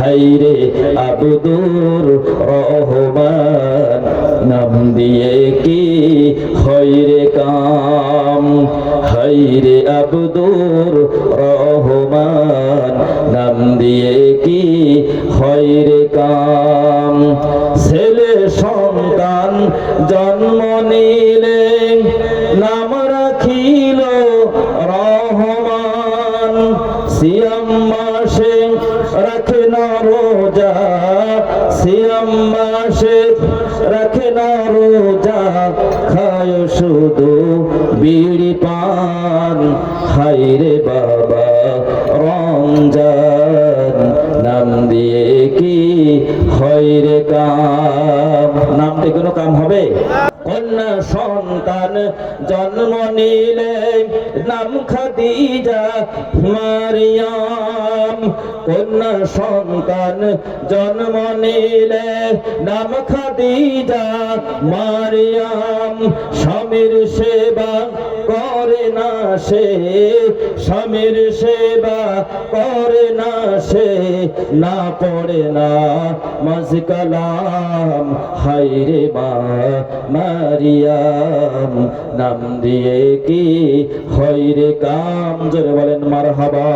হাইরে আব্দুর রহমান নাম দিয়ে কি হইরে কাম হাইরে আব্দুর রহমান নাম দিয়ে কি হইরে কাম ছেলে সন্তান জন্ম নিলে নাম রাখিল রহমান সিয়াম মাসে রাখে না রোজা সিয়াম মাসে রাখে না রোজা খায় শুধু বিড়ি পান হাইরে বাবা রমজান নাম দিয়ে কি হইরে কাম নামটি কোনো কাম হবে কন্যা সন্তান জন্ম নিলে নাম খাদিজা মারিয়াম কন্যা সন্তান জন্ম নিলে নাম খাদিজা মারিয়াম স্বামীর সেবা করে না সে স্বামীর সেবা করে না সে না পড়ে না মজকালাম হাইরে মা মারিয়াম নাম দিয়ে কি হইরে কাম জোরে বলেন মারহাবা।